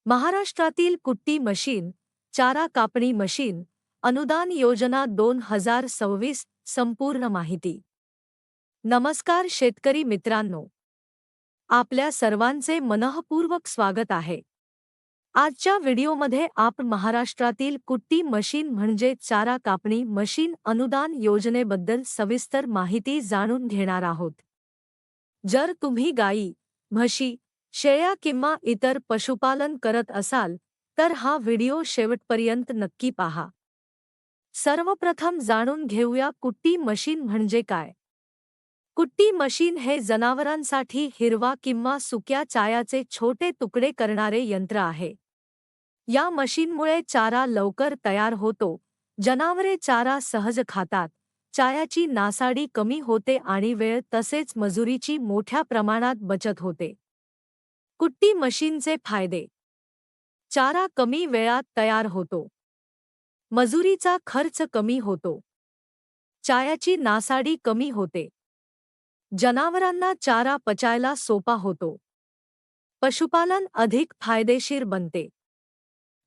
महाराष्ट्रातील कुट्टी मशीन, चारा कापणी मशीन, अनुदान योजना 2026 संपूर्ण माहिती। नमस्कार शेतकरी मित्रांनो, आपल्या सर्वांचे मनःपूर्वक स्वागत आहे। आजच्या व्हिडिओमध्ये आपण महाराष्ट्रातील कुट्टी मशीन म्हणजे चारा कापणी मशीन अनुदान योजनेबद्दल सविस्तर माहिती जाणून घेणार आहोत। जर तुम्ही गाई, म्हशी, शेळ्या किंवा इतर पशुपालन करत असाल तर हा व्हिडिओ शेवटपर्यंत नक्की पहा। सर्वप्रथम जाणून घेऊया कुट्टी मशीन म्हणजे काय। कुट्टी मशीन हे जनावरांसाठी हिरवा किंवा सुक्या चायाचे छोटे तुकडे करणारे यंत्र आहे। या मशीनमुळे चारा लवकर तयार होतो, जनावरे चारा सहज खातात, चायाची नासाडी कमी होते आणि वेळ तसेच मजुरीची मोठ्या प्रमाणात बचत होते। कुट्टी मशीनचे फायदे: चारा कमी वेळात तयार होतो, मजुरीचा खर्च कमी होतो, चायाची नासाडी कमी होते, जनावरांना चारा पचायला सोपा होतो, पशुपालन अधिक फायदेशीर बनते,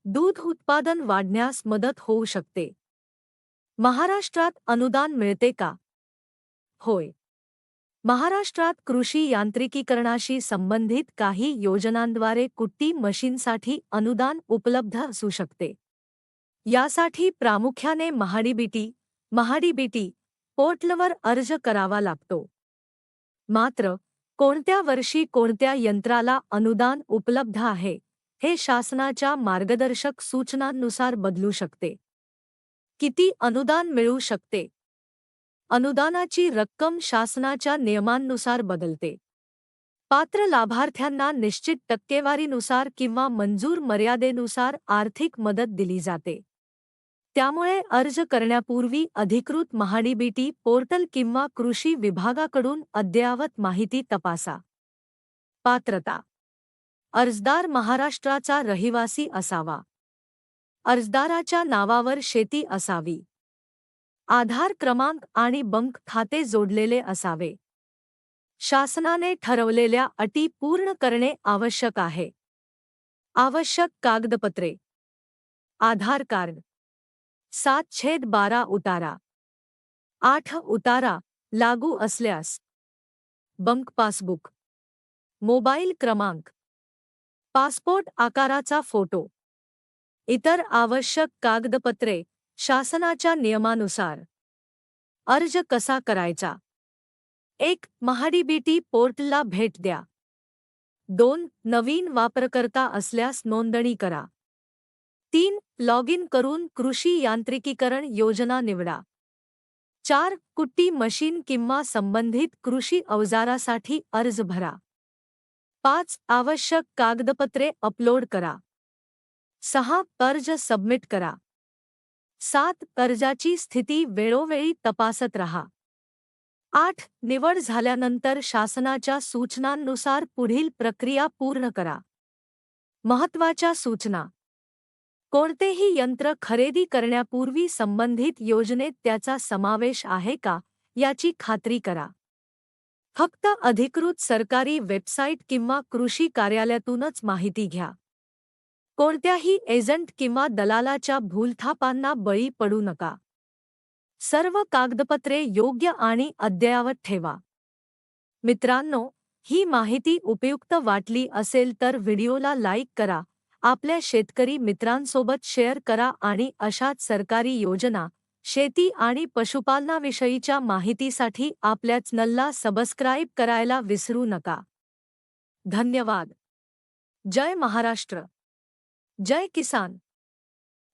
दूध उत्पादन वाढण्यास मदत होऊ शकते। महाराष्ट्रात अनुदान मिळते का? होय, महाराष्ट्रात कृषी यांत्रिकीकरणाशी संबंधित काही योजनांद्वारे कुट्टी मशीनसाठी अनुदान उपलब्ध असू शकते। यासाठी प्रामुख्याने महाडीबीटी पोर्टलवर अर्ज करावा लागतो। मात्र कोणत्या वर्षी कोणत्या यंत्राला अनुदान उपलब्ध आहे हे शासनाच्या मार्गदर्शक सूचनांनुसार बदलू शकते। किती अनुदान मिळू शकते? अनुदानाची रक्कम शासनाच्या नियमांनुसार बदलते। पात्र लाभार्थ्यांना निश्चित टक्केवारीनुसार किंवा मंजूर मर्यादेनुसार आर्थिक मदत दिली जाते। त्यामुळे अर्ज करण्यापूर्वी अधिकृत महाडीबीटी पोर्टल किंवा कृषी विभागाकडून अद्ययावत माहिती तपासा। पात्रता: अर्जदार महाराष्ट्राचा रहिवासी असावा, अर्जदाराच्या नावावर शेती असावी, आधार क्रमांक आणि बँक खाते जोडलेले असावे, शासनाने ठरवलेल्या अटी पूर्ण करणे आवश्यक आहे। आवश्यक कागदपत्रे: आधार कार्ड, 7/12 उतारा, 8 उतारा लागू असल्यास, बँक पासबुक, मोबाईल क्रमांक, पासपोर्ट आकाराचा फोटो। इतर आवश्यक कागदपत्रे शासनाच्या नियमानुसार। अर्ज कसा करायचा? 1. महाडीबीटी पोर्टलला भेट द्या. 2. नवीन वापरकर्ता असल्यास नोंदणी करा. 3. लॉग इन करून कृषी यांत्रिकीकरण योजना निवडा. 4. कुट्टी मशीन किंवा संबंधित कृषी अवजारासाठी अर्ज भरा. 5. आवश्यक कागदपत्रे अपलोड करा. 6. अर्ज सबमिट करा. 7. कर्जाची स्थिती वेळोवेळी तपासत रहा. 8. निवड झाल्यानंतर शासनाच्या सूचनांनुसार पुढील प्रक्रिया पूर्ण करा. महत्त्वाच्या सूचना: कोणतेही यंत्र खरेदी करण्यापूर्वी संबंधित योजनेत त्याचा समावेश आहे का याची खात्री करा। फक्त अधिकृत सरकारी वेबसाईट किंवा कृषी कार्यालयातूनच माहिती घ्या। कोणत्याही एजंट किंवा दलालाच्या भूलथापांना बळी पडू नका। सर्व कागदपत्रे योग्य आणि अद्ययावत ठेवा। मित्रांनो, ही माहिती उपयुक्त वाटली असेल तर व्हिडिओला लाईक करा, आपल्या शेतकरी मित्रांसोबत शेअर करा आणि अशाच सरकारी योजना, शेती आणि पशुपालनाविषयीच्या माहितीसाठी आपल्या चॅनलला सबस्क्राईब करायला विसरू नका। धन्यवाद। जय महाराष्ट्र, जय किसान।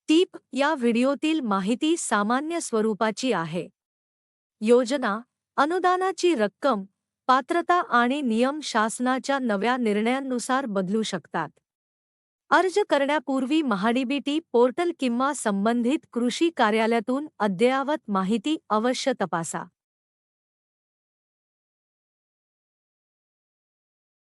टीप: या व्हिडिओतील माहिती सामान्य स्वरूपाची आहे। योजना, अनुदानाची रक्कम, पात्रता आणि नियम शासनाच्या नव्या निर्णयांनुसार बदलू शकतात। अर्ज करण्यापूर्वी महाडीबीटी पोर्टल किंवा संबंधित कृषी कार्यालयातून अद्ययावत माहिती अवश्य तपासा।